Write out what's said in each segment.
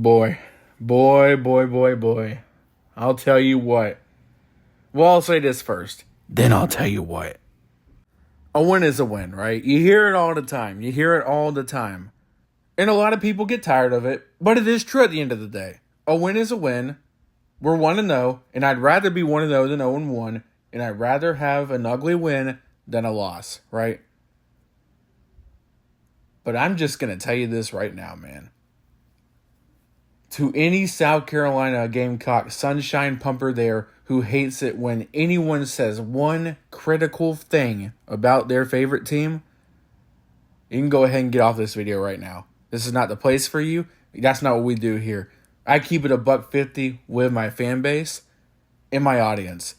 Boy, boy. I'll tell you what. Well, I'll say this first. Then I'll tell you what. A win is a win, right? You hear it all the time. And a lot of people get tired of it, but it is true at the end of the day. A win is a win. We're 1-0, and I'd rather be 1-0 than 0-1, and I'd rather have an ugly win than a loss, right? But I'm just going to tell you this right now, man. To any South Carolina Gamecock sunshine pumper there who hates it when anyone says one critical thing about their favorite team, you can go ahead and get off this video right now. This is not the place for you. That's not what we do here. I keep it $150 with my fan base and my audience.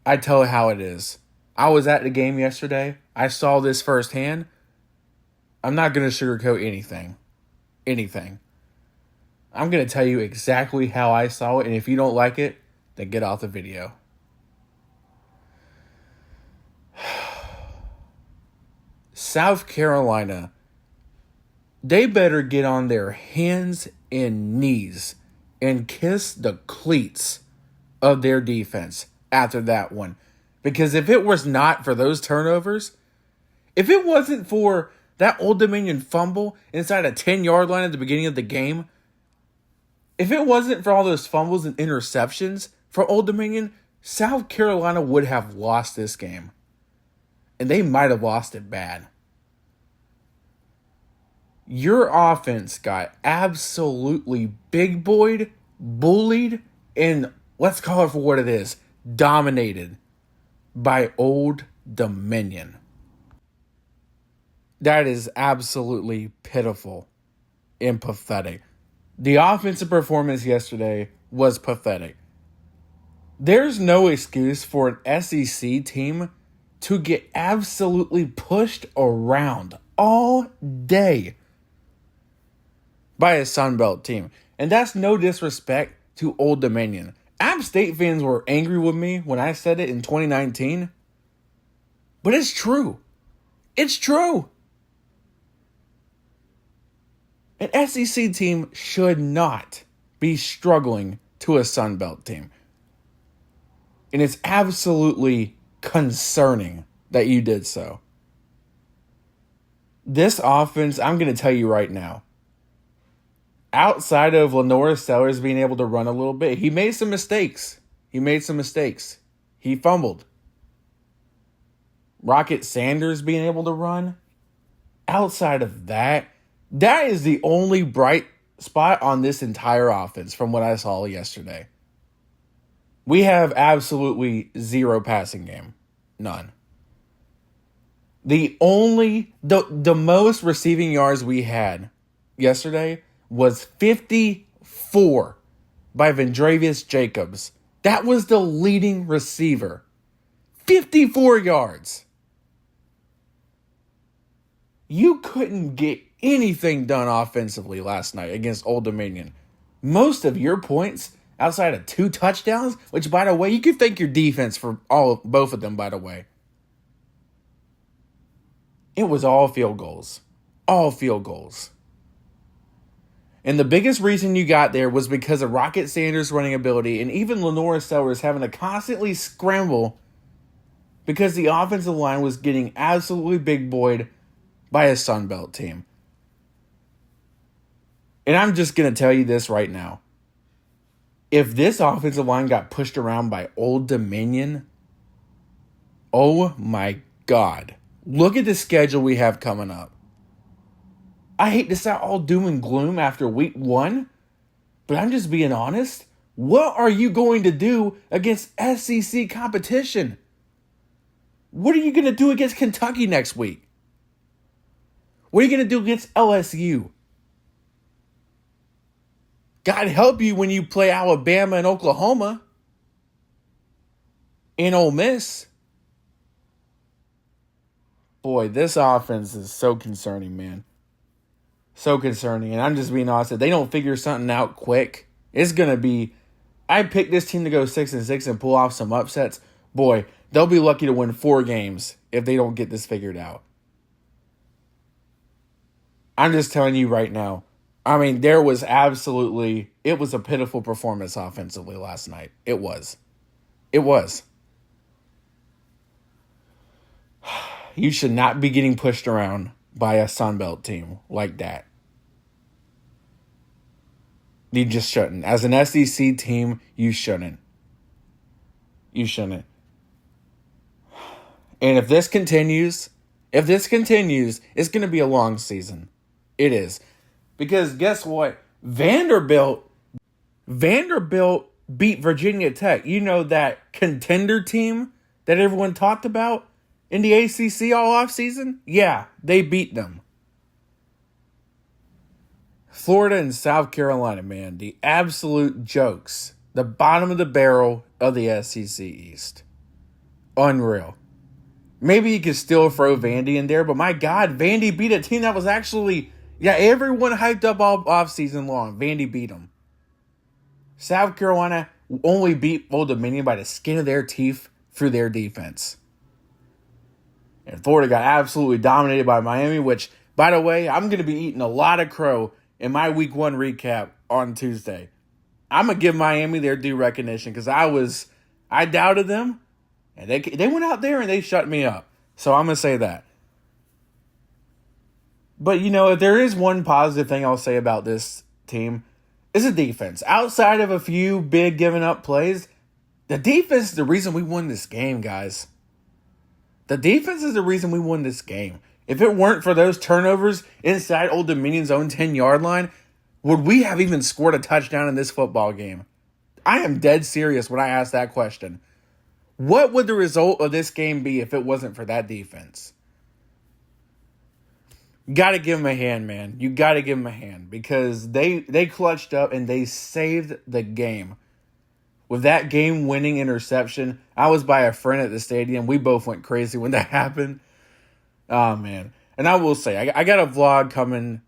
I tell it how it is. I was at the game yesterday. I saw this firsthand. I'm not going to sugarcoat anything. I'm going to tell you exactly how I saw it, and if you don't like it, then get off the video. South Carolina, they better get on their hands and knees and kiss the cleats of their defense after that one. Because if it was not for those turnovers, if it wasn't for that Old Dominion fumble inside a 10-yard line at the beginning of the game, if it wasn't for all those fumbles and interceptions for Old Dominion, South Carolina would have lost this game. And they might have lost it bad. Your offense got absolutely big boyed, bullied, and let's call it for what it is, dominated by Old Dominion. That is absolutely pitiful and pathetic. The offensive performance yesterday was pathetic. There's no excuse for an SEC team to get absolutely pushed around all day by a Sunbelt team. And that's no disrespect to Old Dominion. App State fans were angry with me when I said it in 2019. But it's true. It's true. An SEC team should not be struggling to a Sunbelt team. And it's absolutely concerning that you did so. This offense, I'm going to tell you right now, outside of Lenora Sellers being able to run a little bit, he made some mistakes. He fumbled. Rocket Sanders being able to run. Outside of that, that is the only bright spot on this entire offense from what I saw yesterday. We have absolutely zero passing game. None. The most receiving yards we had yesterday was 54 by Vendravius Jacobs. That was the leading receiver. 54 yards. You couldn't get anything done offensively last night against Old Dominion. Most of your points, outside of 2 touchdowns, which, by the way, you could thank your defense for both of them, by the way. It was all field goals. All field goals. And the biggest reason you got there was because of Rocket Sanders' running ability and even Lenora Sellers having to constantly scramble because the offensive line was getting absolutely big boyed by a Sunbelt team. And I'm just going to tell you this right now. If this offensive line got pushed around by Old Dominion, oh my God. Look at the schedule we have coming up. I hate to sound all doom and gloom after week 1, but I'm just being honest. What are you going to do against SEC competition? What are you going to do against Kentucky next week? What are you going to do against LSU? God help you when you play Alabama and Oklahoma and Ole Miss. Boy, this offense is so concerning, man. So concerning. And I'm just being honest. If they don't figure something out quick, it's going to be... I picked this team to go 6-6 and pull off some upsets. Boy, they'll be lucky to win 4 games if they don't get this figured out. I'm just telling you right now, I mean, it was a pitiful performance offensively last night. It was. It was. You should not be getting pushed around by a Sunbelt team like that. You just shouldn't. As an SEC team, you shouldn't. You shouldn't. And if this continues, it's going to be a long season. It is. Because guess what? Vanderbilt beat Virginia Tech. You know, that contender team that everyone talked about in the ACC all offseason? Yeah, they beat them. Florida and South Carolina, man, the absolute jokes. The bottom of the barrel of the SEC East. Unreal. Maybe you could still throw Vandy in there, but my God, Vandy beat a team that was actually, everyone hyped up all offseason long. Vandy beat them. South Carolina only beat Old Dominion by the skin of their teeth through their defense. And Florida got absolutely dominated by Miami, which, by the way, I'm going to be eating a lot of crow in my Week 1 recap on Tuesday. I'm going to give Miami their due recognition because I doubted them, and they went out there and they shut me up. So I'm going to say that. But, if there is one positive thing I'll say about this team, it's the defense. Outside of a few big giving up plays, the defense is the reason we won this game, guys. The defense is the reason we won this game. If it weren't for those turnovers inside Old Dominion's own 10-yard line, would we have even scored a touchdown in this football game? I am dead serious when I ask that question. What would the result of this game be if it wasn't for that defense? Got to give them a hand, man. You got to give them a hand because they clutched up and they saved the game. With that game-winning interception, I was by a friend at the stadium. We both went crazy when that happened. Oh, man. And I will say, I got a vlog coming,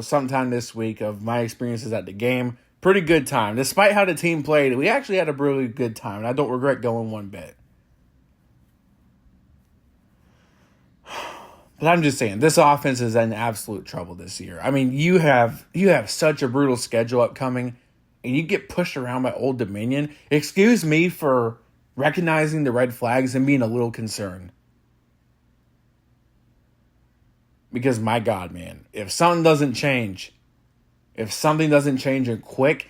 sometime this week of my experiences at the game. Pretty good time. Despite how the team played, we actually had a really good time, and I don't regret going one bit. But I'm just saying, this offense is in absolute trouble this year. I mean, you have such a brutal schedule upcoming, and you get pushed around by Old Dominion. Excuse me for recognizing the red flags and being a little concerned. Because, my God, man, if something doesn't change and quick,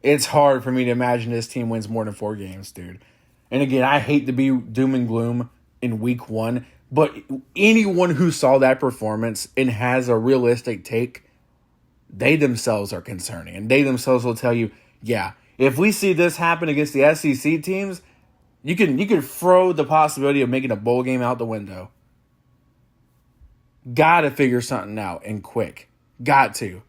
it's hard for me to imagine this team wins more than 4 games, dude. And again, I hate to be doom and gloom in Week 1, but anyone who saw that performance and has a realistic take, they themselves are concerning. And they themselves will tell you, if we see this happen against the SEC teams, you can throw the possibility of making a bowl game out the window. Got to figure something out and quick. Got to.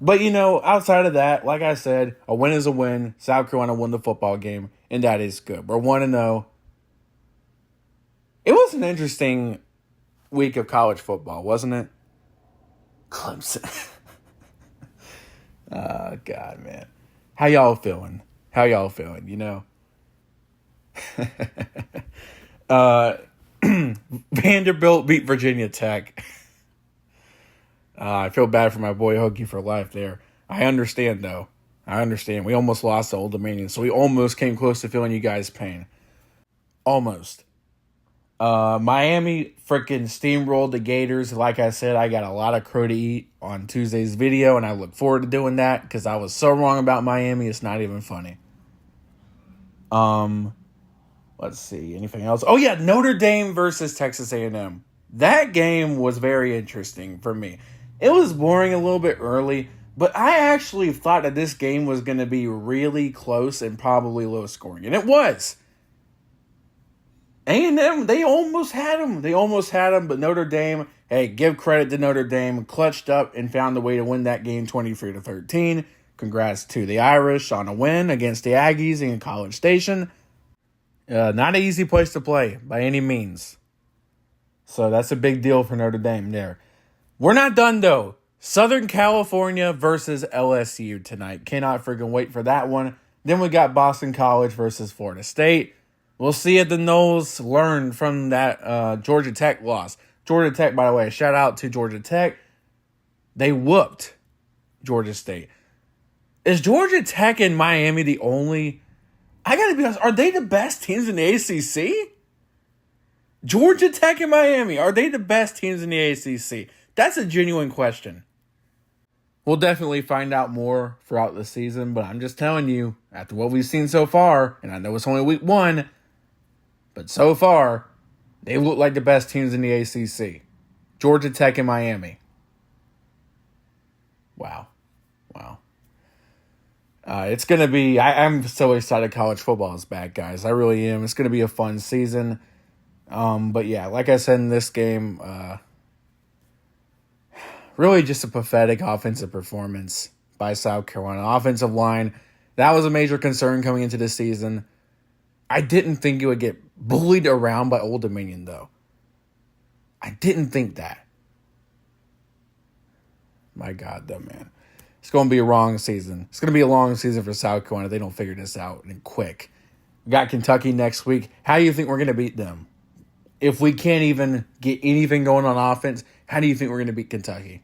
But, outside of that, like I said, a win is a win. South Carolina won the football game, and that is good. We're 1-0. It was an interesting week of college football, wasn't it? Clemson. Oh, God, man. How y'all feeling? Vanderbilt beat Virginia Tech. I feel bad for my boy Hokie for life there. I understand, though. We almost lost to Old Dominion, so we almost came close to feeling you guys' pain. Almost. Miami freaking steamrolled the Gators. Like I said, I got a lot of crow to eat on Tuesday's video, and I look forward to doing that because I was so wrong about Miami, it's not even funny. Let's see. Anything else? Oh, yeah, Notre Dame versus Texas A&M. That game was very interesting for me. It was boring a little bit early, but I actually thought that this game was going to be really close and probably low scoring, and it was. A&M, they almost had him. But Notre Dame, hey, give credit to Notre Dame, clutched up and found a way to win that game 23-13. Congrats to the Irish on a win against the Aggies in College Station. Not an easy place to play by any means. So that's a big deal for Notre Dame there. We're not done, though. Southern California versus LSU tonight. Cannot freaking wait for that one. Then we got Boston College versus Florida State. We'll see if the Noles learn from that Georgia Tech loss. Georgia Tech, by the way, shout out to Georgia Tech. They whooped Georgia State. Is Georgia Tech and Miami the only... I got to be honest, are they the best teams in the ACC? Georgia Tech and Miami, are they the best teams in the ACC? That's a genuine question. We'll definitely find out more throughout the season, but I'm just telling you, after what we've seen so far, and I know it's only week 1, but so far, they look like the best teams in the ACC. Georgia Tech and Miami. Wow. It's going to be... I'm so excited college football is back, guys. I really am. It's going to be a fun season. But yeah, like I said in this game, really just a pathetic offensive performance by South Carolina. Offensive line, that was a major concern coming into this season. I didn't think it would get bullied around by Old Dominion, though. I didn't think that. My God, though, man. It's going to be a long season. It's going to be a long season for South Carolina if they don't figure this out and quick. We got Kentucky next week. How do you think we're going to beat them? If we can't even get anything going on offense, how do you think we're going to beat Kentucky?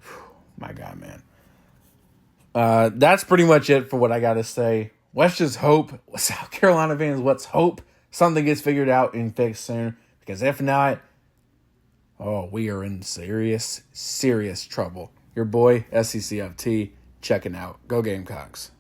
Whew, my God, man. That's pretty much it for what I got to say. Let's just hope, South Carolina fans, let's hope something gets figured out and fixed soon. Because if not, we are in serious, serious trouble. Your boy, SECFT, checking out. Go Gamecocks.